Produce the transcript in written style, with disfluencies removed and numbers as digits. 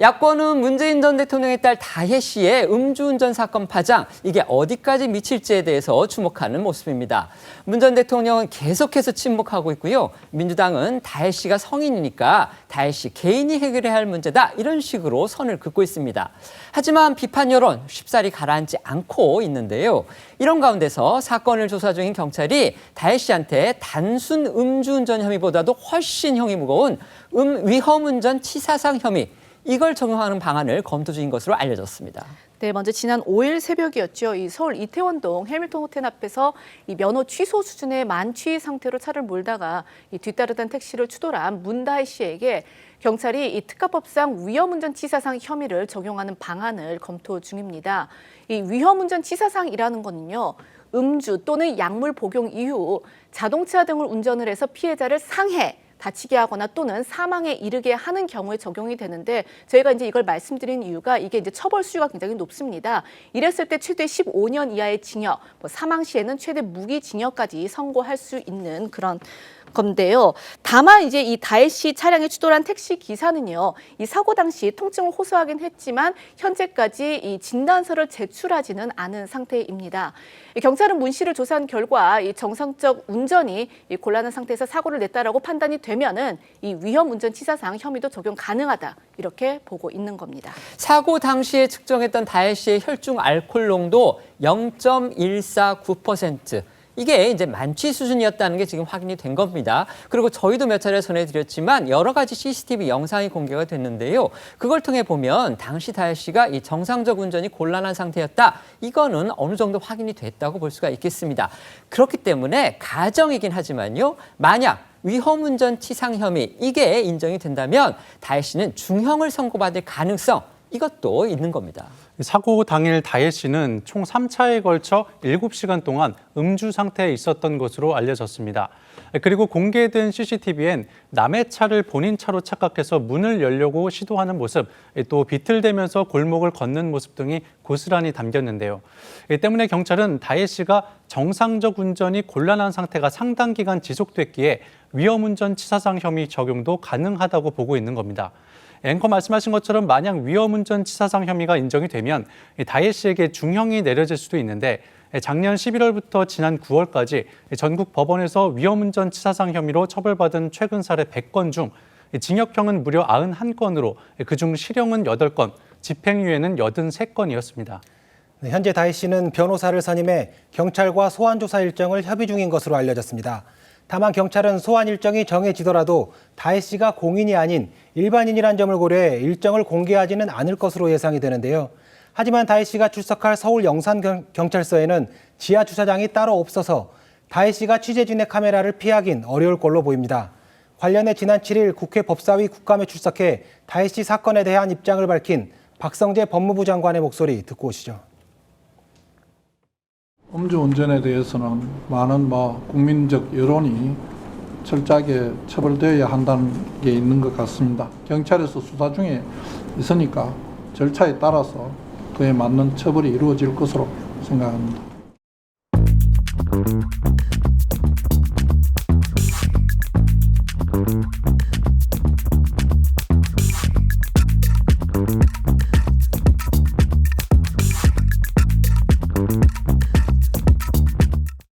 야권은 문재인 전 대통령의 딸 다혜 씨의 음주운전 사건 파장, 이게 어디까지 미칠지에 대해서 주목하는 모습입니다. 문 전 대통령은 계속해서 침묵하고 있고요. 민주당은 다혜 씨가 성인이니까 다혜 씨 개인이 해결해야 할 문제다, 이런 식으로 선을 긋고 있습니다. 하지만 비판 여론 쉽사리 가라앉지 않고 있는데요. 이런 가운데서 사건을 조사 중인 경찰이 다혜 씨한테 단순 음주운전 혐의보다도 훨씬 형이 무거운 위험운전 치사상 혐의, 이걸 적용하는 방안을 검토 중인 것으로 알려졌습니다. 네, 먼저 지난 5일 새벽이었죠. 이 서울 이태원동 해밀턴 호텔 앞에서 이 면허 취소 수준의 만취 상태로 차를 몰다가 이 뒤따르던 택시를 추돌한 문다혜 씨에게 경찰이 이 특가법상 위험운전 치사상 혐의를 적용하는 방안을 검토 중입니다. 이 위험운전 치사상이라는 거는요, 음주 또는 약물 복용 이후 자동차 등을 운전을 해서 피해자를 상해, 다치게 하거나 또는 사망에 이르게 하는 경우에 적용이 되는데, 저희가 이제 이걸 말씀드린 이유가 이게 이제 처벌 수위가 굉장히 높습니다. 이랬을 때 최대 15년 이하의 징역, 사망 시에는 최대 무기징역까지 선고할 수 있는 그런 건데요. 다만 이제 이 다혜 씨 차량에 추돌한 택시 기사는요, 이 사고 당시 통증을 호소하긴 했지만 현재까지 이 진단서를 제출하지는 않은 상태입니다. 경찰은 문 씨를 조사한 결과 이 정상적 운전이 이 곤란한 상태에서 사고를 냈다라고 판단이 되면은 이 위험운전 치사상 혐의도 적용 가능하다, 이렇게 보고 있는 겁니다. 사고 당시에 측정했던 다혜 씨의 혈중 알코올 농도 0.149%. 이게 이제 만취 수준이었다는 게 지금 확인이 된 겁니다. 그리고 저희도 몇 차례 전해드렸지만 여러 가지 CCTV 영상이 공개가 됐는데요. 그걸 통해 보면 당시 다혜 씨가 이 정상적 운전이 곤란한 상태였다, 이거는 어느 정도 확인이 됐다고 볼 수가 있겠습니다. 그렇기 때문에 가정이긴 하지만요, 만약 위험운전 치상 혐의 이게 인정이 된다면 다혜 씨는 중형을 선고받을 가능성, 이것도 있는 겁니다. 사고 당일 다혜 씨는 총 3차에 걸쳐 7시간 동안 음주 상태에 있었던 것으로 알려졌습니다. 그리고 공개된 CCTV엔 남의 차를 본인 차로 착각해서 문을 열려고 시도하는 모습, 또 비틀대면서 골목을 걷는 모습 등이 고스란히 담겼는데요. 이 때문에 경찰은 다혜 씨가 정상적 운전이 곤란한 상태가 상당 기간 지속됐기에 위험운전 치사상 혐의 적용도 가능하다고 보고 있는 겁니다. 앵커 말씀하신 것처럼 만약 위험운전 치사상 혐의가 인정이 되면 다혜 씨에게 중형이 내려질 수도 있는데, 작년 11월부터 지난 9월까지 전국 법원에서 위험운전 치사상 혐의로 처벌받은 최근 사례 100건 중 징역형은 무려 91건으로 그중 실형은 8건, 집행유예는 83건이었습니다. 네, 현재 다혜 씨는 변호사를 선임해 경찰과 소환조사 일정을 협의 중인 것으로 알려졌습니다. 다만 경찰은 소환 일정이 정해지더라도 다혜 씨가 공인이 아닌 일반인이란 점을 고려해 일정을 공개하지는 않을 것으로 예상이 되는데요. 하지만 다혜 씨가 출석할 서울 영산경찰서에는 지하 주차장이 따로 없어서 다혜 씨가 취재진의 카메라를 피하긴 어려울 걸로 보입니다. 관련해 지난 7일 국회 법사위 국감에 출석해 다혜 씨 사건에 대한 입장을 밝힌 박성재 법무부 장관의 목소리 듣고 오시죠. 음주운전에 대해서는 많은 국민적 여론이 철저하게 처벌되어야 한다는 게 있는 것 같습니다. 경찰에서 수사 중에 있으니까 절차에 따라서 그에 맞는 처벌이 이루어질 것으로 생각합니다.